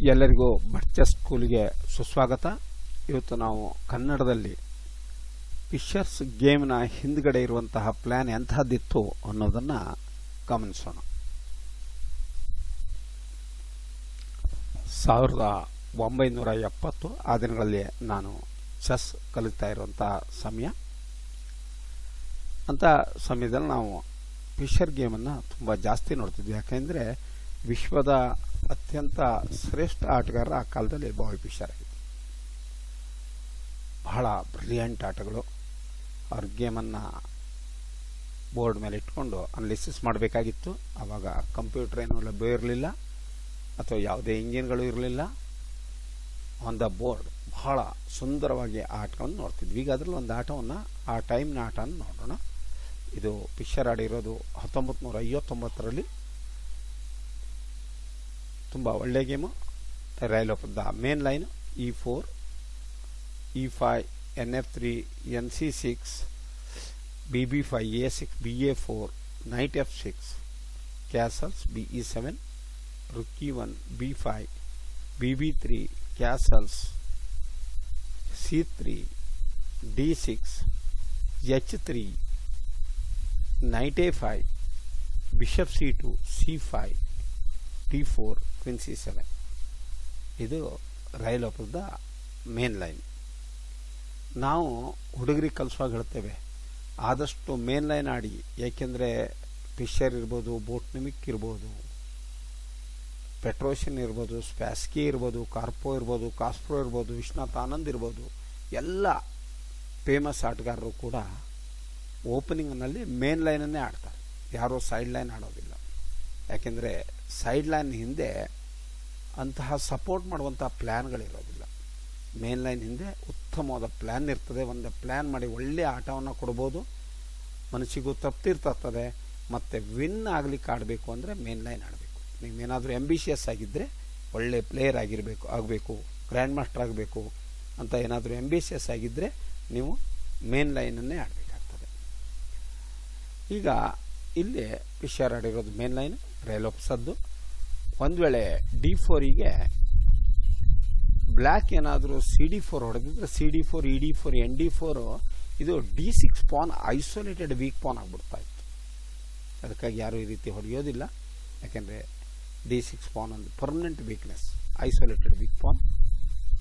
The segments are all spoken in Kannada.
ಎಲ್ಲರಿಗೂ ಬರ್ಚಸ್ ಸ್ಕೂಲಿಗೆ ಸುಸ್ವಾಗತ. ಇವತ್ತು ನಾವು ಕನ್ನಡದಲ್ಲಿ ಫಿಶರ್ಸ್ ಗೇಮ್ನ ಹಿಂದ್ಗಡೆ ಇರುವಂತಹ ಪ್ಲಾನ್ ಎಂತಹದ್ದಿತ್ತು ಅನ್ನೋದನ್ನ ಗಮನಿಸೋಣ. 1970 ಆ ದಿನಗಳಲ್ಲಿ ನಾನು ಚೆಸ್ ಕಲಿತಾ ಇರುವಂತಹ ಸಮಯ. ಅಂತ ಸಮಯದಲ್ಲಿ ನಾವು ಫಿಶರ್ ಗೇಮನ್ನು ತುಂಬ ಜಾಸ್ತಿ ನೋಡ್ತಿದ್ವಿ. ಯಾಕೆಂದರೆ ವಿಶ್ವದ ಅತ್ಯಂತ ಶ್ರೇಷ್ಠ ಆಟಗಾರ ಆ ಕಾಲದಲ್ಲಿ ಬಾಬಿ ಫಿಶರ್ ಆಗಿತ್ತು. ಬಹಳ ಬ್ರಿಲಿಯಂಟ್ ಆಟಗಳು. ಅವ್ರ ಗೇಮನ್ನು ಬೋರ್ಡ್ ಮೇಲೆ ಇಟ್ಕೊಂಡು ಅನಾಲಿಸಿಸ್ ಮಾಡಬೇಕಾಗಿತ್ತು. ಆವಾಗ ಕಂಪ್ಯೂಟರ್ ಏನೂ ಲಭ್ಯ ಇರಲಿಲ್ಲ ಅಥವಾ ಯಾವುದೇ ಇಂಜಿನ್ಗಳು ಇರಲಿಲ್ಲ. ಆನ್ ದ ಬೋರ್ಡ್ ಬಹಳ ಸುಂದರವಾಗಿ ಆಟಗಳನ್ನು ನೋಡ್ತಿದ್ವಿ. ಈಗ ಅದರಲ್ಲಿ ಒಂದು ಆಟವನ್ನು, ಆ ಟೈಮ್ನ ಆಟವನ್ನು ನೋಡೋಣ. ಇದು ಫಿಶರ್ ಆಡಿರೋದು 1959ರಲ್ಲಿ. ತುಂಬ ಒಳ್ಳೆಯ game. Rail of the main line E4, E5, NF3, NC6, BB5, A6, BA4, Knight F6, Castles, BE7, Rook E1, B5, BB3, Castles, C3, D6, H3, Knight A5, Bishop C2, C5, D4, Queen C7. ಇದು rail of the main line. ನಾವು ಹುಡುಗರಿಗೆ ಕಲಿಸುವಾಗ ಹೇಳ್ತೇವೆ, ಆದಷ್ಟು ಮೇನ್ ಲೈನ್ ಆಡಿ. ಏಕೆಂದರೆ ಫಿಶರ್ ಇರ್ಬೋದು, ಬೋಟ್ನಿಮಿಕ್ ಇರ್ಬೋದು, ಪೆಟ್ರೋಷನ್ ಇರ್ಬೋದು, ಸ್ಪ್ಯಾಸ್ಕಿ ಇರ್ಬೋದು, ಕಾರ್ಪೋ ಇರ್ಬೋದು, ಕಾಸ್ಪ್ರೋ ಇರ್ಬೋದು, ವಿಶ್ವನಾಥ್ ಆನಂದ್ ಇರ್ಬೋದು, ಎಲ್ಲ ಫೇಮಸ್ ಆಟಗಾರರು ಕೂಡ ಓಪನಿಂಗ್ನಲ್ಲಿ ಮೇನ್ ಲೈನನ್ನೇ ಆಡ್ತಾರೆ. ಯಾರೋ ಸೈಡ್ ಲೈನ್ ಆಡೋದಿಲ್ಲ. ಯಾಕೆಂದರೆ ಸೈಡ್ ಲೈನ್ ಹಿಂದೆ ಅಂತಹ ಸಪೋರ್ಟ್ ಮಾಡುವಂತಹ ಪ್ಲ್ಯಾನ್ಗಳಿರೋದಿಲ್ಲ. ಮೇನ್ ಲೈನ್ ಹಿಂದೆ ಉತ್ತಮವಾದ ಪ್ಲ್ಯಾನ್ ಇರ್ತದೆ. ಒಂದು ಪ್ಲ್ಯಾನ್ ಮಾಡಿ ಒಳ್ಳೆಯ ಆಟವನ್ನು ಕೊಡ್ಬೋದು. ಮನಸ್ಸಿಗೂ ತೃಪ್ತಿರ್ತದೆ. ಮತ್ತು ವಿನ್ ಆಗಲಿಕ್ಕೆ ಆಡಬೇಕು ಅಂದರೆ ಮೇನ್ ಲೈನ್ ಆಡಬೇಕು. ನೀವೇನಾದರೂ ಎಂಬಿಷಿಯಸ್ ಆಗಿದ್ದರೆ, ಒಳ್ಳೆ ಪ್ಲೇಯರ್ ಆಗಬೇಕು, ಗ್ರ್ಯಾಂಡ್ ಮಾಸ್ಟರ್ ಆಗಬೇಕು ಅಂತ ಏನಾದರೂ ಎಂಬಿಷಿಯಸ್ ಆಗಿದ್ದರೆ ನೀವು ಮೇನ್ ಲೈನನ್ನೇ ಆಡಬೇಕಾಗ್ತದೆ. ಈಗ ಇಲ್ಲಿ ಫಿಶರ್ ಆಡಿರೋದು ಮೇನ್ ಲೈನ್, ರೈಲ್ ಆಫ್ ಸದ್ದು. ಒಂದು ವೇಳೆ D4ಗೆ ಬ್ಲ್ಯಾಕ್ ಏನಾದರೂ CD4 ಹೊಡೆದಿದ್ರೆ CD4, ED4, ND4 ಇದು D6 pawn isolated weak pawn ಆಗಿಬಿಡ್ತಾ ಇತ್ತು. ಅದಕ್ಕಾಗಿ ಯಾರೂ ಈ ರೀತಿ ಹೊಡೆಯೋದಿಲ್ಲ. ಯಾಕೆಂದರೆ D6 ಪಾನ್ ಒಂದು permanent weakness, isolated weak pawn.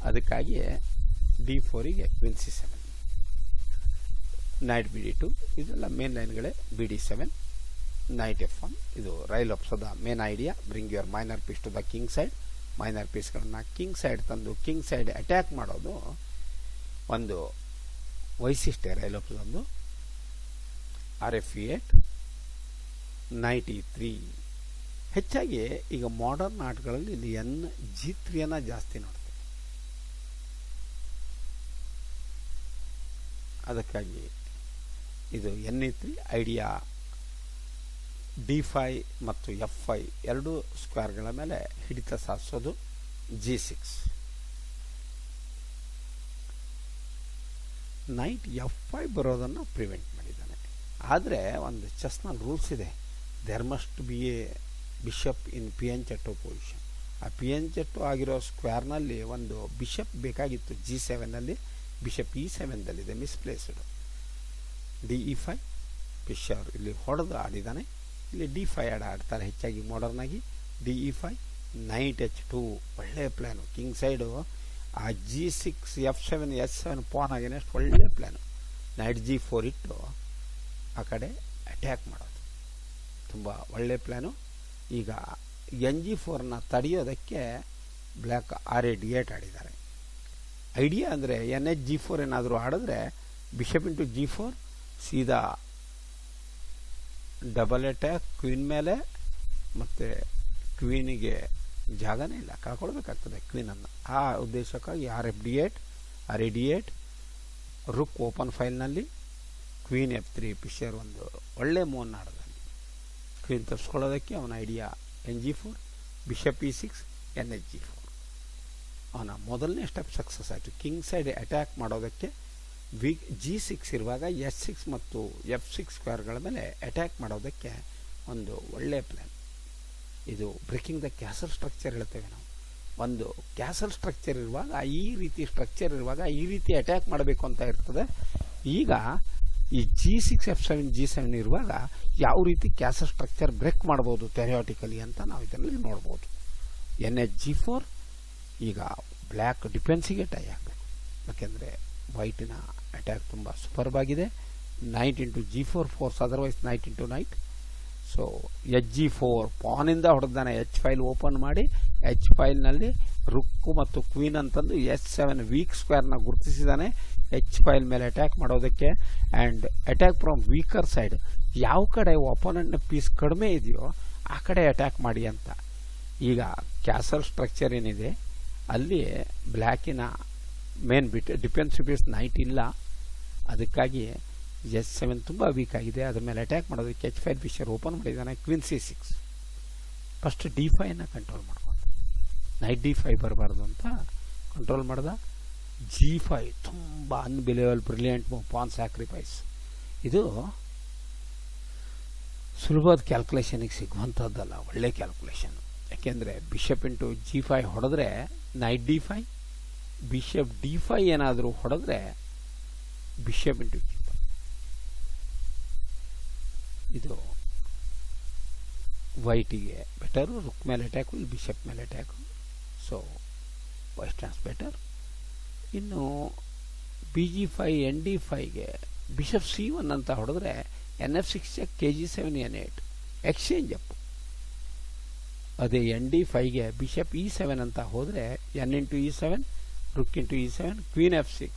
ಅದಕ್ಕಾಗಿ D4ಗೆ ಕ್ವೀನ್ C7, ನೈಟ್ BD2 ಇದೆಲ್ಲ ಮೇನ್ ಲೈನ್ಗಳೇ. BD7, ನೈಟ್ F1 ಇದು rail of the main idea. Bring your minor piece to the king side. Minor ಪೀಸ್ಗಳನ್ನು ಕಿಂಗ್ ಸೈಡ್ ತಂದು ಕಿಂಗ್ ಸೈಡ್ ಅಟ್ಯಾಕ್ ಮಾಡೋದು ಒಂದು ವೈಶಿಷ್ಟ್ಯ ರೈಲ್ ಆಫ್ ಒಂದು. RF8, night E3. ಹೆಚ್ಚಾಗಿ ಈಗ ಮಾಡರ್ನ್ ಆಟಗಳಲ್ಲಿ ಇಲ್ಲಿ NG3 ಜಾಸ್ತಿ ನೋಡ್ತೇವೆ. ಅದಕ್ಕಾಗಿ ಇದು NE3 ಐಡಿಯಾ. D5 ಮತ್ತು F5 ಎರಡೂ ಸ್ಕ್ವೇರ್ಗಳ ಮೇಲೆ ಹಿಡಿತ ಸಾಧಿಸೋದು. G6, ನೈಟ್ F5 ಬರೋದನ್ನು ಪ್ರಿವೆಂಟ್ ಮಾಡಿದ್ದಾನೆ. ಆದರೆ ಒಂದು ಚೆಸ್ನಲ್ಲಿ ರೂಲ್ಸ್ ಇದೆ. There must be a bishop in fianchetto position. ಆ ಪಿಯಂಚೆಟ್ಟೋ ಆಗಿರೋ ಸ್ಕ್ವೇರ್ನಲ್ಲಿ ಒಂದು ಬಿಷಪ್ ಬೇಕಾಗಿತ್ತು. G7ನಲ್ಲಿ ಬಿಷಪ್ E7ದಲ್ಲಿದೆ, ಮಿಸ್ಪ್ಲೇಸ್ಡ್. DE5 ಫಿಶರ್ ಇಲ್ಲಿ ಹೊಡೆದು ಆಡಿದ್ದಾನೆ. ಇಲ್ಲಿ D5 ಆಡ್ತಾರೆ ಹೆಚ್ಚಾಗಿ ಮಾಡರ್ನ್ ಆಗಿ. DE5, ನೈಟ್ H2 ಒಳ್ಳೆಯ ಪ್ಲ್ಯಾನು. ಕಿಂಗ್ ಸೈಡು ಆ G6, F7, S7 ಪಾನ್ ಆಗೇನೆ ಅಷ್ಟು ಒಳ್ಳೆಯ ಪ್ಲ್ಯಾನು. ನೈಟ್ G4 ಇಟ್ಟು ಆ ಕಡೆ ಅಟ್ಯಾಕ್ ಮಾಡೋದು ತುಂಬ ಒಳ್ಳೆಯ ಪ್ಲ್ಯಾನು. ಈಗ NG4ನ ತಡೆಯೋದಕ್ಕೆ ಬ್ಲ್ಯಾಕ್ R8 ಆಡಿದ್ದಾರೆ. ಐಡಿಯಾ ಅಂದರೆ NH-G4 ಏನಾದರೂ ಆಡಿದ್ರೆ ಬಿಷಪ್ ಇಂಟು G4 ಸೀದಾ ಡಬಲ್ ಅಟ್ಯಾಕ್ ಕ್ವೀನ್ ಮೇಲೆ. ಮತ್ತು ಕ್ವೀನಿಗೆ ಜಾಗನೇ ಇಲ್ಲ, ಕಳ್ಕೊಳ್ಬೇಕಾಗ್ತದೆ ಕ್ವೀನನ್ನು. ಆ ಉದ್ದೇಶಕ್ಕಾಗಿ RFD8, ರುಕ್ ಓಪನ್ ಫೈಲ್ನಲ್ಲಿ ಕ್ವೀನ್ F3. ಫಿಶರ್ ಒಂದು ಒಳ್ಳೆ ಮೂವನ್ನು ಆಡೋದಲ್ಲಿ ಕ್ವೀನ್ ತರಿಸ್ಕೊಳ್ಳೋದಕ್ಕೆ ಅವನ idea NG4, bishop E6, NH-G4. ಅವನ ಮೊದಲನೇ ಸ್ಟೆಪ್ ಸಕ್ಸಸ್ ಆಯಿತು. ಕಿಂಗ್ ಸೈಡ್ ಅಟ್ಯಾಕ್ ಮಾಡೋದಕ್ಕೆ G6 ಇರುವಾಗ S6 ಮತ್ತು F6 ಸ್ಕ್ವೇರ್ಗಳ ಮೇಲೆ ಅಟ್ಯಾಕ್ ಮಾಡೋದಕ್ಕೆ ಒಂದು ಒಳ್ಳೆಯ ಪ್ಲ್ಯಾನ್. ಇದು ಬ್ರೇಕಿಂಗ್ ದ ಕ್ಯಾಸಲ್ ಸ್ಟ್ರಕ್ಚರ್ ಹೇಳ್ತೇವೆ ನಾವು. ಒಂದು ಕ್ಯಾಸಲ್ ಸ್ಟ್ರಕ್ಚರ್ ಇರುವಾಗ ಈ ರೀತಿ ಸ್ಟ್ರಕ್ಚರ್ ಇರುವಾಗ ಈ ರೀತಿ ಅಟ್ಯಾಕ್ ಮಾಡಬೇಕು ಅಂತ ಇರ್ತದೆ. ಈಗ ಈ G6F7 G7 ಇರುವಾಗ ಯಾವ ರೀತಿ ಕ್ಯಾಸಲ್ ಸ್ಟ್ರಕ್ಚರ್ ಬ್ರೇಕ್ ಮಾಡ್ಬೋದು ಥೆರಿಯಾಟಿಕಲಿ ಅಂತ ನಾವು ಇದರಲ್ಲಿ ನೋಡ್ಬೋದು. NH-G4 ಈಗ ಬ್ಲ್ಯಾಕ್ ಡಿಫೆನ್ಸಿಗೆ ಟೈ ಆಗಬೇಕು, ಯಾಕೆಂದರೆ ವೈಟಿನ ಅಟ್ಯಾಕ್ ತುಂಬ ಸೂಪರ್ಬ್ ಆಗಿದೆ. Night into G4 force, otherwise night into night. So H-G4 ಪಾನಿಂದ ಹೊಡೆದಾನೆ. H5 open ಮಾಡಿ H5ನಲ್ಲಿ ರುಕ್ಕು ಮತ್ತು ಕ್ವೀನ್ ಅಂತಂದು H7 ವೀಕ್ ಸ್ಕ್ವೇರ್ನ ಗುರುತಿಸಿದ್ದಾನೆ H5 ಮೇಲೆ ಅಟ್ಯಾಕ್ ಮಾಡೋದಕ್ಕೆ. And attack from weaker side, ಯಾವ ಕಡೆ ಒಪೋನೆಂಟ್ನ ಪೀಸ್ ಕಡಿಮೆ ಇದೆಯೋ ಆ ಕಡೆ ಅಟ್ಯಾಕ್ ಮಾಡಿ ಅಂತ. ಈಗ ಕ್ಯಾಸಲ್ ಸ್ಟ್ರಕ್ಚರ್ ಏನಿದೆ ಅಲ್ಲಿ ಬ್ಲ್ಯಾಕಿನ ಮೇನ್ ಡಿಫೆನ್ಸಿವ್ ಪೀಸ್ ನೈಟ್ ಇಲ್ಲ, ಅದಕ್ಕಾಗಿ H7 ತುಂಬ ವೀಕ್ ಆಗಿದೆ. ಅದ್ರ ಮೇಲೆ ಅಟ್ಯಾಕ್ ಮಾಡೋದಕ್ಕೆ H5 ಫಿಶರ್ ಓಪನ್ ಮಾಡಿದ್ದಾನೆ. ಕ್ವೀನ್ C6 ಫಸ್ಟ್ D5ನ ಕಂಟ್ರೋಲ್ ಮಾಡ್ಕೊಂಡು ನೈಟ್ D5 ಬರಬಾರ್ದು ಅಂತ ಕಂಟ್ರೋಲ್ ಮಾಡ್ದ. G5 ತುಂಬ unbelievable brilliant move, PAN sacrifice. ಇದು ಸುಲಭದ ಕ್ಯಾಲ್ಕುಲೇಷನಿಗೆ ಸಿಗುವಂಥದ್ದಲ್ಲ, ಒಳ್ಳೆ ಕ್ಯಾಲ್ಕುಲೇಷನ್. ಯಾಕೆಂದರೆ ಬಿಷಪ್ ಇಂಟು G5 ಹೊಡೆದ್ರೆ ನೈಟ್ D5, ಬಿಷಪ್ D5 ಏನಾದರೂ ಹೊಡೆದ್ರೆ ಬಿಷಪ್ ಇಂಟು G5. ಇದು ವೈಟಿಗೆ ಬೆಟರು. ರುಕ್ ಮೇಲೆ ಅಟ್ಯಾಕು, ಇಲ್ಲಿ ಬಿಷಪ್ ಮೇಲೆ ಅಟ್ಯಾಕು. So white better. ಇನ್ನು BG5 ND5ಗೆ ಬಿಷಪ್ C1 ಅಂತ ಹೊಡೆದ್ರೆ NF6 check, KG7 N8 exchange up. ಅದೇ ND5ಗೆ ಬಿಷಪ್ E7 ಅಂತ ಹೋದರೆ N into E7, rook into E7, queen F6,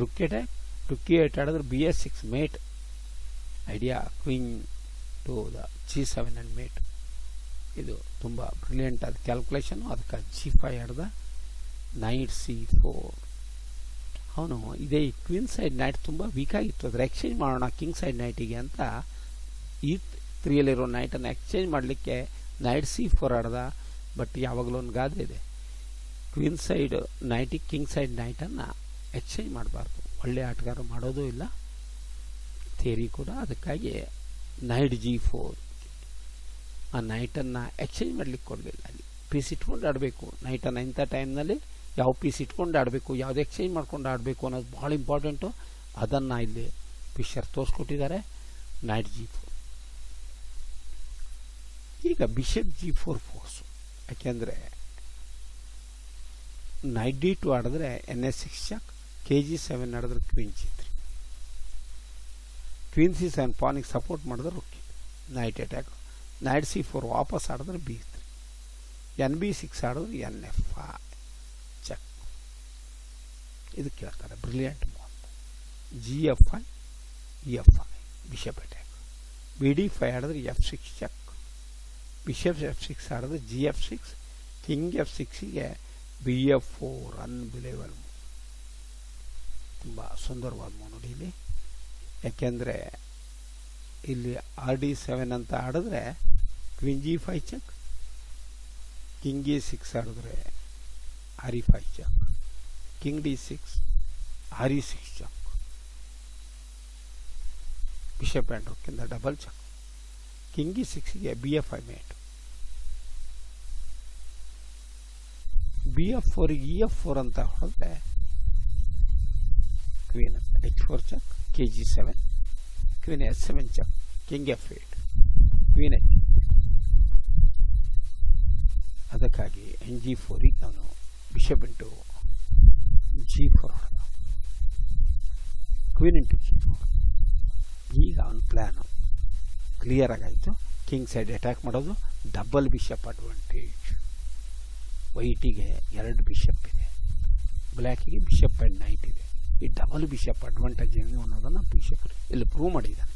rook attack, rook E8 ಆಡಿದ್ರೆ BS6 mate. Idea queen to the G7 and mate. ಇದು ತುಂಬ ಬ್ರಿಲಿಯಂಟ್ ಆದ ಕ್ಯಾಲ್ಕುಲೇಷನು. ಅದಕ್ಕೆ G5 ಆಡ್ದ. Night C4. ಅವನು ಇದೇ ಈ ಕ್ವೀನ್ ಸೈಡ್ ನೈಟ್ ತುಂಬ ವೀಕ್ ಆಗಿತ್ತು, ಅದ್ರ ಎಕ್ಸ್ಚೇಂಜ್ ಮಾಡೋಣ ಕಿಂಗ್ ಸೈಡ್ ನೈಟಿಗೆ ಅಂತ E3ಯಲ್ಲಿರೋ ನೈಟನ್ನು ಎಕ್ಸ್ಚೇಂಜ್ ಮಾಡಲಿಕ್ಕೆ ನೈಟ್ C4 ಆಡ್ದ. ಬಟ್ ಯಾವಾಗಲೂ ಒಂದು ಗಾದೆ ಇದೆ, ಕ್ವೀನ್ ಸೈಡ್ ನೈಟಿಗೆ ಕಿಂಗ್ ಸೈಡ್ ನೈಟನ್ನು ಎಕ್ಸ್ಚೇಂಜ್ ಮಾಡಬಾರ್ದು, ಒಳ್ಳೆ ಆಟಗಾರ ಮಾಡೋದು ಇಲ್ಲ ಥಿಯರಿ ಕೂಡ. ಅದಕ್ಕಾಗಿ ನೈಟ್ G4 ಆ ನೈಟನ್ನು ಎಕ್ಸ್ಚೇಂಜ್ ಮಾಡಲಿಕ್ಕೆ ಕೊಡಲಿಲ್ಲ. ಅಲ್ಲಿ ಪೀಸ್ ಇಟ್ಕೊಂಡು ಆಡಬೇಕು ನೈಟನ್ನು. ಇಂಥ ಟೈಮ್ನಲ್ಲಿ ಯಾವ ಪೀಸ್ ಇಟ್ಕೊಂಡು ಆಡಬೇಕು, ಯಾವ್ದು ಎಕ್ಸ್ಚೇಂಜ್ ಮಾಡ್ಕೊಂಡು ಆಡಬೇಕು ಅನ್ನೋದು ಭಾಳ ಇಂಪಾರ್ಟೆಂಟು. ಅದನ್ನು ಇಲ್ಲಿ ಫಿಶರ್ ತೋರಿಸ್ಕೊಟ್ಟಿದ್ದಾರೆ. Night G4. ಈಗ ಬಿಷಪ್ G4 ಫೋರ್ಸು, ಯಾಕೆಂದರೆ ನೈಟ್ D2 ಆಡಿದ್ರೆ NS6 ಚೆಕ್, KG7 ಆಡಿದ್ರೆ queen G3, queen C7 ಪಾನಿಗೆ support ಮಾಡಿದ್ರೆ ರುಕ್ಕಿ ನೈಟ್ ಅಟ್ಯಾಕ್. ನೈಟ್ C4 ವಾಪಸ್ ಆಡಿದ್ರೆ B3, NB6 ಆಡಿದ್ರೆ NF5 ಚೆಕ್. ಇದು ಕೇಳ್ತಾರೆ brilliant move. GF5 E5 bishop attack. BD5 ಆಡಿದ್ರೆ F6 ಚೆಕ್, ಬಿಷಪ್ F6 ಆಡಿದ್ರೆ GF6, ಕಿಂಗ್ F6ಗೆ BF4 ಅನ್ಬಿಲೇಬಲ್ ಮೂವ್. ತುಂಬ ಸುಂದರವಾದ ಮೂವ್ ನೋಡಿ ಇಲ್ಲಿ. ಯಾಕೆಂದರೆ ಇಲ್ಲಿ RD7 ಅಂತ ಆಡಿದ್ರೆ queen G5 check, king E6 ಆಡಿದ್ರೆ RE5 check, king D6 RE6 check, bishop and ರುಕ್ಕಿಂದ ಡಬಲ್ ಚೆಕ್, ಕಿಂಗ್ E6ಗೆ BF5 ಮೇಟ್, BF4ಗೆ EF4 ಅಂತ ಹೊಡೆದ್ರೆ queen H4 check, KG7, queen S7 check, king F8, queen H. ಅದಕ್ಕಾಗಿ NG4ಗೆ ಅವನು ಬಿಷಪ್ ಇಂಟು G4 ಹೊಡೆದ, ಕ್ವೀನ್ ಇಂಟು G4. ಈಗ ಅವನ ಪ್ಲ್ಯಾನು ಕ್ಲಿಯರ್ ಆಗಾಯಿತು. ಕಿಂಗ್ ಸೈಡ್ ಅಟ್ಯಾಕ್ ಮಾಡೋದು, ಡಬಲ್ ಬಿಷಪ್ ಅಡ್ವಾಂಟೇಜ್. ವೈಟಿಗೆ 2 ಬಿಷಪ್ ಇದೆ, ಬ್ಲ್ಯಾಕಿಗೆ ಬಿಷಪ್ ಆ್ಯಂಡ್ ನೈಟ್ ಇದೆ. ಈ ಡಬಲ್ ಬಿಷಪ್ ಅಡ್ವಾಂಟೇಜ್ ಏನು ಅನ್ನೋದನ್ನು ಬಿಷಪ್ ಇಲ್ಲಿ ಪ್ರೂವ್ ಮಾಡಿದ್ದಾನೆ.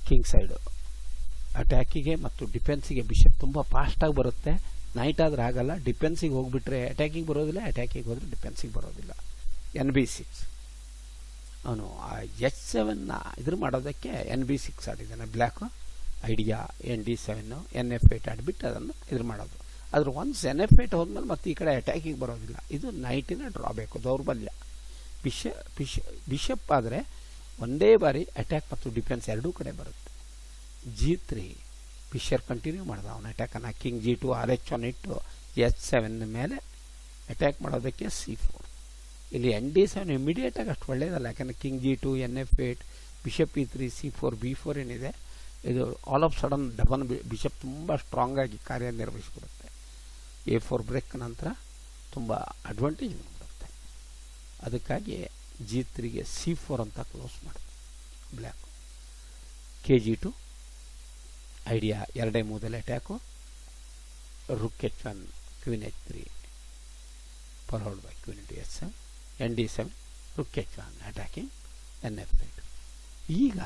ಕಿಂಗ್ ಸೈಡು ಅಟ್ಯಾಕಿಗೆ ಮತ್ತು ಡಿಫೆನ್ಸಿಗೆ ಬಿಷಪ್ ತುಂಬ ಫಾಸ್ಟಾಗಿ ಬರುತ್ತೆ. ನೈಟ್ ಆದರೆ ಆಗಲ್ಲ. ಡಿಫೆನ್ಸಿಗೆ ಹೋಗಿಬಿಟ್ರೆ ಅಟ್ಯಾಕಿಗೆ ಬರೋದಿಲ್ಲ, ಅಟ್ಯಾಕಿಗೆ ಹೋದರೆ ಡಿಫೆನ್ಸಿಗೆ ಬರೋದಿಲ್ಲ. NB6 ಅವನು ಆ H7ನ ಇದ್ರ ಮಾಡೋದಕ್ಕೆ NB6 ಆಡಿದ್ದಾನೆ black. Idea ND7 NF8 ಆಡಿಬಿಟ್ಟು ಅದನ್ನು ಇದ್ರ ಮಾಡೋದು. ಆದ್ರೆ ಒನ್ಸ್ NF8 ಹೋದ್ಮೇಲೆ ಮತ್ತೆ ಈ ಕಡೆ ಅಟ್ಯಾಕಿಗೆ ಬರೋದಿಲ್ಲ. ಇದು ನೈಟಿನ ಡ್ರಾಬೇಕು, ದೌರ್ಬಲ್ಯ. ಬಿಷಪ್ ಆದರೆ ಒಂದೇ ಬಾರಿ ಅಟ್ಯಾಕ್ ಮತ್ತು ಡಿಫೆನ್ಸ್ ಎರಡೂ ಕಡೆ ಬರುತ್ತೆ. G3 ಫಿಶರ್ ಕಂಟಿನ್ಯೂ ಮಾಡ್ದ ಅವನ ಅಟ್ಯಾಕನ್ನು. ಕಿಂಗ್ G2 RH1 ಇಟ್ಟು H7 ಮೇಲೆ ಅಟ್ಯಾಕ್ ಮಾಡೋದಕ್ಕೆ C4. ಇಲ್ಲಿ ND7 ಇಮಿಡಿಯೇಟಾಗಿ ಅಷ್ಟು ಒಳ್ಳೆಯದಲ್ಲ, ಯಾಕಂದರೆ king G2, NF8, bishop E3, C4, B4 ಏನಿದೆ ಇದು all of sudden double bishop ತುಂಬ ಸ್ಟ್ರಾಂಗ್ ಆಗಿ ಕಾರ್ಯನಿರ್ವಹಿಸಿಬಿಡುತ್ತೆ. A4 ಬ್ರೇಕ್ ನಂತರ ತುಂಬ ಅಡ್ವಾಂಟೇಜ್ ಬಂದ್ಬಿಡುತ್ತೆ. ಅದಕ್ಕಾಗಿ G3ಗೆ C4 ಅಂತ ಕ್ಲೋಸ್ ಮಾಡುತ್ತೆ ಬ್ಲ್ಯಾಕ್. KG2 ಐಡಿಯಾ ಎರಡೇ ಮೂದಲ್ಲಿ attack. Rook H1, queen H3 followed by queen into H7, ND7, rook H1 attacking NF8. ಈಗ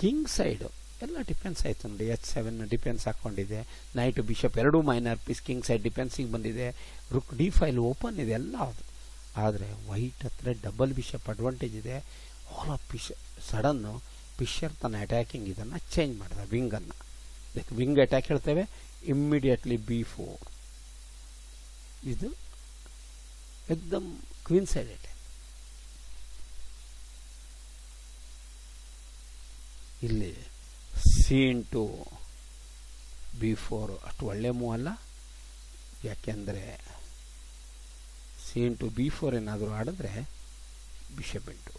ಕಿಂಗ್ ಸೈಡು ಎಲ್ಲ ಡಿಫೆನ್ಸ್ ಆಯಿತು ನೋಡಿ. H7 ಡಿಫೆನ್ಸ್ ಹಾಕ್ಕೊಂಡಿದೆ, ನೈಟ್ ಬಿಷಪ್ ಎರಡೂ ಮೈನರ್ ಪೀಸ್ ಕಿಂಗ್ ಸೈಡ್ ಡಿಫೆನ್ಸಿಗೆ ಬಂದಿದೆ, ರುಕ್ D5 ಓಪನ್ ಇದೆ ಎಲ್ಲ. ಅದು ಆದರೆ ವೈಟ್ ಹತ್ರ ಡಬಲ್ ಬಿಷಪ್ ಅಡ್ವಾಂಟೇಜ್ ಇದೆ. ಆಲ್ ಆಫ್ ಸಡನ್ನು ಪಿಷರ್ ತನ್ನ ಅಟ್ಯಾಕಿಂಗ್ ಇದನ್ನು ಚೇಂಜ್ ಮಾಡಿದ ವಿಂಗನ್ನು. ಇದಕ್ಕೆ ವಿಂಗ್ ಅಟ್ಯಾಕ್ ಹೇಳ್ತೇವೆ. ಇಮ್ಮಿಡಿಯೇಟ್ಲಿ B4 ಇದು ಎಕ್ದಮ್ ಕ್ವೀನ್ ಸೈಡ್ ಅಟ್ಯಾಕ್. ಇಲ್ಲಿ C ಇಂಟು B4 ಅಷ್ಟು ಒಳ್ಳೆ ಮೂವ್ ಅಲ್ಲ, ಯಾಕೆಂದರೆ C ಇಂಟು B4 ಏನಾದರೂ ಆಡಿದ್ರೆ bishop into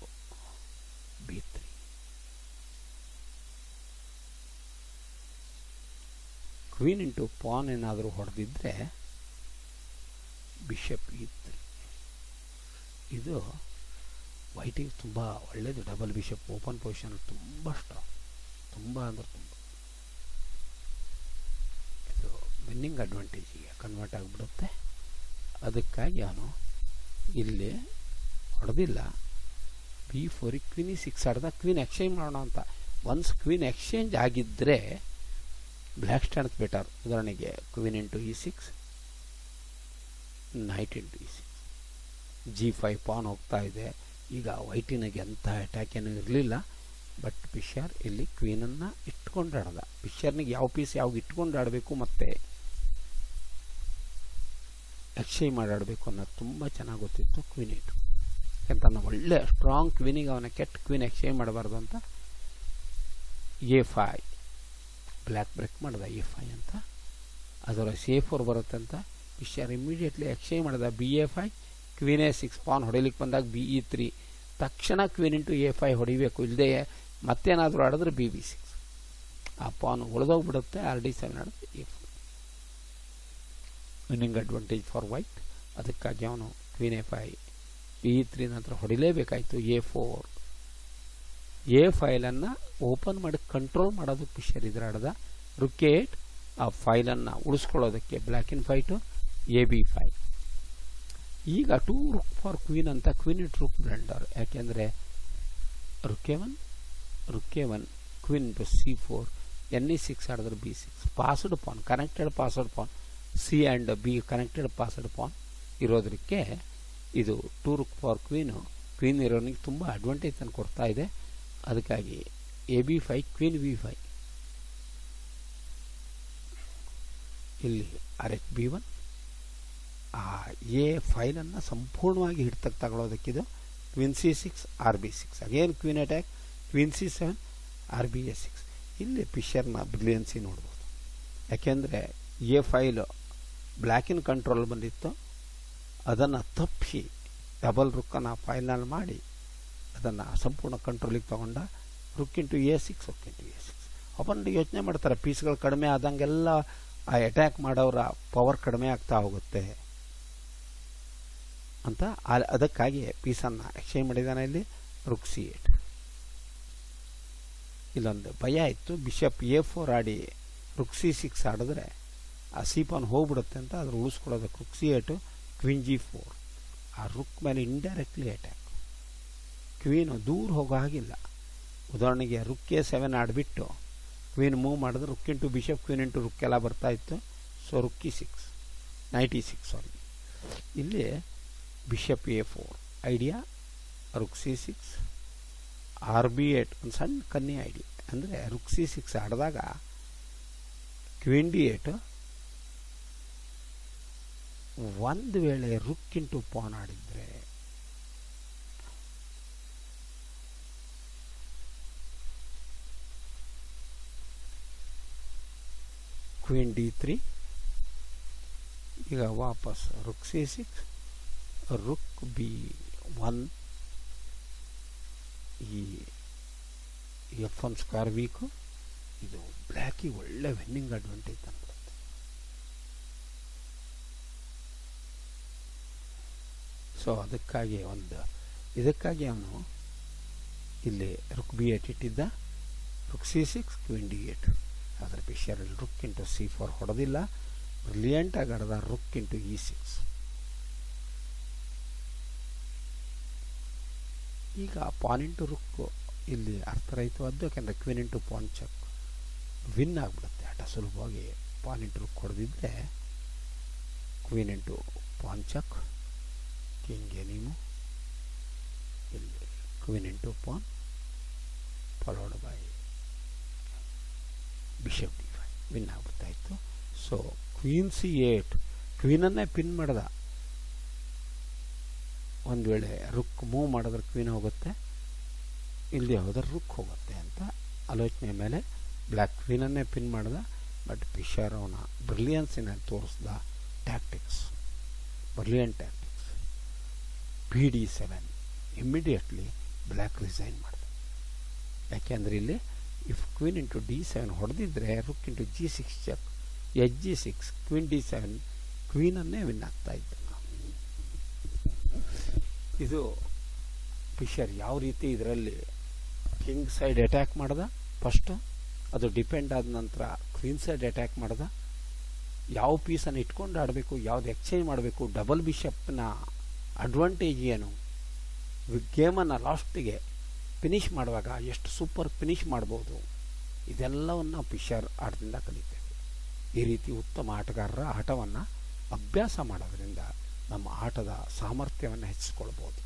B3. Queen into PAN ಏನಾದರೂ ಹೊಡೆದಿದ್ರೆ ಬಿಷಪ್ E3. ಇದು ವೈಟಿಗೆ ತುಂಬ ಒಳ್ಳೆಯದು. ಡಬಲ್ ಬಿಷಪ್ ಓಪನ್ ಪೊಸಿಷನ್ ತುಂಬ ಸ್ಟ್ರಾಂಗ್, ತುಂಬ ಅಂದರೆ ತುಂಬ. ಇದು ವಿನ್ನಿಂಗ್ ಅಡ್ವಾಂಟೇಜಿಗೆ ಕನ್ವರ್ಟ್ ಆಗಿಬಿಡುತ್ತೆ. ಅದಕ್ಕಾಗಿ ಅವನು ಇಲ್ಲಿ ಹೊಡೆದಿಲ್ಲ. B4 queen E6 ಆಡ್ದ. Queen exchange ಮಾಡೋಣ ಅಂತ. ಒನ್ಸ್ ಕ್ವೀನ್ ಎಕ್ಸ್ಚೇಂಜ್ ಆಗಿದ್ದರೆ ಬ್ಲ್ಯಾಕ್ ಸ್ಟ್ಯಾಂಡ್ಸ್ ಬೆಟರ್. ಉದಾಹರಣೆಗೆ queen into E6, night into E6, G5 PAN ಹೋಗ್ತಾ ಇದೆ. ಈಗ ವೈಟಿನಿಗೆ ಅಂಥ ಅಟ್ಯಾಕ್ ಏನೂ ಇರಲಿಲ್ಲ. ಬಟ್ ಪಿಷರ್ ಇಲ್ಲಿ ಕ್ವೀನನ್ನು ಇಟ್ಕೊಂಡು ಆಡ್ದ. ಪಿಷರ್ನಿಗೆ ಯಾವ ಪೀಸ್ ಯಾವಾಗ ಇಟ್ಕೊಂಡು ಆಡಬೇಕು ಮತ್ತು ಎಕ್ಸ್ಚೇಂಜ್ ಮಾಡಿ ಆಡಬೇಕು ಅನ್ನೋದು ತುಂಬ ಚೆನ್ನಾಗಿ ಗೊತ್ತಿತ್ತು ಕ್ವೀನ್ ಇಟ್ಟು. ಯಾಕಂತ ಒಳ್ಳೆ ಸ್ಟ್ರಾಂಗ್ ಕ್ವೀನಿಗೆ ಅವನ ಕೆಟ್ಟ ಕ್ವೀನ್ ಎಕ್ಸ್ಚೇಂಜ್ ಮಾಡಬಾರ್ದು ಅಂತ A5 ಬ್ಲ್ಯಾಕ್ ಬ್ರೇಕ್ ಮಾಡಿದ A5 ಅಂತ. ಅದರ C4 ಬರುತ್ತೆ ಅಂತ ಪಿಷರ್ ಇಮಿಡಿಯೇಟ್ಲಿ ಎಕ್ಸ್ಚೇಂಜ್ ಮಾಡಿದ BA5, ಕ್ವೀನ್ A6 ಪಾನ್ ಹೊಡಿಲಿಕ್ಕೆ ಬಂದಾಗ BE3. ತಕ್ಷಣ ಕ್ವೀನ್ ಇಂಟು A5 ಹೊಡಿಬೇಕು, ಇಲ್ಲದೆ ಮತ್ತೇನಾದರೂ ಆಡಿದ್ರೆ BB6. ಆ ಪಾನ್ ಉಳಿದೋಗ್ಬಿಡುತ್ತೆ. RD7 ಆಡಿದ್ರೆ A4. Winning advantage for white. ಅದಕ್ಕಾಗಿ ಅವನು ಕ್ವೀನ್ A5, BE3 ನಂತರ ಹೊಡಿಲೇಬೇಕಾಯಿತು. A4, A5 ಓಪನ್ ಮಾಡಿ ಕಂಟ್ರೋಲ್ ಮಾಡೋದಕ್ಕೆ ಪಿಷರ್ ಇದ್ರ ಆಡ್ದ. ರುಕ್ A8 ಆ ಫೈಲನ್ನು ಉಳಿಸ್ಕೊಳ್ಳೋದಕ್ಕೆ ಬ್ಲ್ಯಾಕ್ ಇನ್ ಫೈಟು AB5. ಈಗ 2 ರುಕ್ ಫಾರ್ ಕ್ವೀನ್ ಅಂತ ಕ್ವೀನ್ ಇಟ್ ರುಕ್ ಬ್ಲೆಂಡರ್. ಯಾಕೆಂದರೆ ರುಕ್ A1, queen into C4, NE6 ಆಡಿದ್ರೆ B6. Passed PAN, connected passed PAN, C and B connected passed PAN ಇರೋದಕ್ಕೆ ಇದು 2 ರುಕ್ ಫಾರ್ ಕ್ವೀನ್ ಇರೋನಿಗೆ ತುಂಬ ಅಡ್ವಾಂಟೇಜ್ ತಂದು ಕೊಡ್ತಾ ಇದೆ. ಅದಕ್ಕಾಗಿ AB5, ಕ್ವೀನ್ B5. ಇಲ್ಲಿ RH B1. ಆ A5 ಸಂಪೂರ್ಣವಾಗಿ ಹಿಡ್ತಕ್ಕೆ ತಗೊಳ್ಳೋದಕ್ಕಿದು queen C6, RB6. Again queen attack, queen C7, RBA6. ಇಲ್ಲಿ ಪಿಷರ್ನ ಬ್ರಿಲಿಯನ್ಸಿ ನೋಡ್ಬೋದು. ಯಾಕೆಂದರೆ A5 ಬ್ಲ್ಯಾಕಿನ ಕಂಟ್ರೋಲ್ ಬಂದಿತ್ತು, ಅದನ್ನು ತಪ್ಪಿಸಿ ಡಬಲ್ ರುಕ್ಕನ್ನು ಫೈನಲ್ ಮಾಡಿ ಅದನ್ನು ಸಂಪೂರ್ಣ ಕಂಟ್ರೋಲಿಗೆ ತಗೊಂಡ. Rook into A6, rook into A6. Opponent ಯೋಚನೆ ಮಾಡ್ತಾರೆ, ಪೀಸ್ಗಳು ಕಡಿಮೆ ಆದಂಗೆಲ್ಲ ಆ ಅಟ್ಯಾಕ್ ಮಾಡೋರ ಪವರ್ ಕಡಿಮೆ ಆಗ್ತಾ ಹೋಗುತ್ತೆ ಅಂತ. ಅದಕ್ಕಾಗಿ ಪೀಸನ್ನು ಎಕ್ಸ್ಚೇಂಜ್ ಮಾಡಿದ್ದಾನೆ. ಇಲ್ಲಿ ರುಕ್ C8. ಇಲ್ಲೊಂದು ಭಯ ಇತ್ತು, ಬಿಷಪ್ A4 ಆಡಿ ರುಕ್ C6 ಆಡಿದ್ರೆ ಆ C ಪಾನ್ ಹೋಗ್ಬಿಡುತ್ತೆ ಅಂತ ಅದ್ರ ಉಳಿಸ್ಕೊಳ್ಳೋದಕ್ಕೆ ರುಕ್ C8, ಕ್ವೀನ್ G4. ಆ ರುಕ್ ಮೇಲೆ ಇಂಡೈರೆಕ್ಟ್ಲಿ ಅಟ್ಯಾಕ್. ಕ್ವೀನು ದೂರ ಹೋಗೋ ಹಾಗಿಲ್ಲ. ಉದಾಹರಣೆಗೆ ರುಕ್ A7 ಆಡಿಬಿಟ್ಟು ಕ್ವೀನ್ ಮೂವ್ ಮಾಡಿದ್ರೆ ರುಕ್ ಇಂಟು ಬಿಷಪ್, ಕ್ವೀನ್ ಇಂಟು ರುಕ್ ಎಲ್ಲ ಬರ್ತಾಯಿತ್ತು. ಸೊ ರುಕ್ E6, ನೈಟ್ E6 ಸಾರಿ. ಇಲ್ಲಿ bishop A4 idea, ರುಕ್ C6, RB8 ಒಂದು ಸಣ್ಣ ಕನ್ನಿ ಐಡಿಯಾ. ಅಂದರೆ ರುಕ್ C6 ಆಡಿದಾಗ ಕ್ವೀನ್ D8, ಒಂದು ವೇಳೆ ರುಕ್ ಇಂಟು ಪಾನ್ ಆಡಿದರೆ ಕ್ವೀನ್ D3, ಈಗ ವಾಪಸ್ ರುಕ್ C6, ರುಕ್ B1, ಈ F1 ಸ್ಕ್ವೇರ್ ವೀಕು. ಇದು ಬ್ಲ್ಯಾಕಿಗೆ ಒಳ್ಳೆ ವಿನ್ನಿಂಗ್ ಅಡ್ವಾಂಟೇಜ್ ತಂದ್ಬಿಡುತ್ತೆ. ಸೊ ಅದಕ್ಕಾಗಿ ಇದಕ್ಕಾಗಿ ಅವನು ಇಲ್ಲಿ ರುಕ್ B8 ಇಟ್ಟಿದ್ದ, ರುಕ್ C6, ಕ್ವೀನ್ D8. ಅದರ ಪಿಕ್ಚರಲ್ಲಿ ರುಕ್ ಇಂಟು C4 ಹೊಡೆದಿಲ್ಲ, ಬ್ರಿಲಿಯಂಟಾಗಿ ಆಡಿದ ರುಕ್ ಇಂಟು E6. ಈಗ ಪಾನ್ ಇಂಟು ರುಕ್ ಇಲ್ಲಿ ಅರ್ಥರಹಿತವಾದ್ದು, ಯಾಕೆಂದರೆ queen into pawn check win ಆಗಿಬಿಡುತ್ತೆ ಆಟ ಸುಲಭವಾಗಿ. ಪಾನ್ ಇಂಟು ರುಕ್ ಹೊಡೆದಿದ್ದರೆ ಕ್ವೀನ್ ಇಂಟು ಪಾನ್ ಚೆಕ್, ಕಿಂಗ್ಗೆ ನೀವು ಇಲ್ಲಿ queen into pawn followed by bishop D5 win ಆಗ್ಬಿಡ್ತಾಯಿತ್ತು. ಸೊ ಕ್ವೀನ್ C8, ಕ್ವೀನನ್ನೇ ಪಿನ್ ಮಾಡ್ದ. ಒಂದು ವೇಳೆ ರುಕ್ ಮೂವ್ ಮಾಡಿದ್ರೆ ಕ್ವೀನ್ ಹೋಗುತ್ತೆ, ಇಲ್ಲದೆ ಹೋದ್ರೆ ರುಕ್ ಹೋಗುತ್ತೆ ಅಂತ ಆಲೋಚನೆ ಮೇಲೆ ಬ್ಲ್ಯಾಕ್ ಕ್ವೀನನ್ನೇ ಪಿನ್ ಮಾಡ್ದ. ಬಟ್ ಪಿಷರ್ ಅವನ ಬ್ರಿಲಿಯನ್ಸಿನ ತೋರಿಸ್ದ tactics, brilliant tactics. BD7 immediately black resign ಮಾಡಿದ. ಯಾಕೆಂದರೆ ಇಲ್ಲಿ ಇಫ್ ಕ್ವೀನ್ ಇಂಟು D7 ಹೊಡೆದಿದ್ರೆ rook into G6 check, G6, queen D7, ಕ್ವೀನನ್ನೇ ವಿನ್ ಆಗ್ತಾ ಇದ್ದ. ಇದು ಪಿಷರ್ ಯಾವ ರೀತಿ ಇದರಲ್ಲಿ ಕಿಂಗ್ ಸೈಡ್ ಅಟ್ಯಾಕ್ ಮಾಡ್ದ ಫಸ್ಟು, ಅದು ಡಿಪೆಂಡ್ ಆದ ನಂತರ ಕ್ವೀನ್ ಸೈಡ್ ಅಟ್ಯಾಕ್ ಮಾಡ್ದ. ಯಾವ ಪೀಸನ್ನು ಇಟ್ಕೊಂಡು ಆಡಬೇಕು, ಯಾವ್ದು ಎಕ್ಸ್ಚೇಂಜ್ ಮಾಡಬೇಕು, ಡಬಲ್ ಬಿಷಪ್ನ ಅಡ್ವಾಂಟೇಜ್ ಏನು, ಗೇಮನ್ನು ಲಾಸ್ಟಿಗೆ ಫಿನಿಷ್ ಮಾಡುವಾಗ ಎಷ್ಟು ಸೂಪರ್ ಫಿನಿಷ್ ಮಾಡ್ಬೋದು, ಇದೆಲ್ಲವನ್ನು ಪಿಷರ್ ಆಟದಿಂದ ಕಲಿತೇವೆ. ಈ ರೀತಿ ಉತ್ತಮ ಆಟಗಾರರ ಆಟವನ್ನು ಅಭ್ಯಾಸ ಮಾಡೋದ್ರಿಂದ ನಮ್ಮ ಆಟದ ಸಾಮರ್ಥ್ಯವನ್ನು ಹೆಚ್ಚಿಸ್ಕೊಳ್ಬೋದು.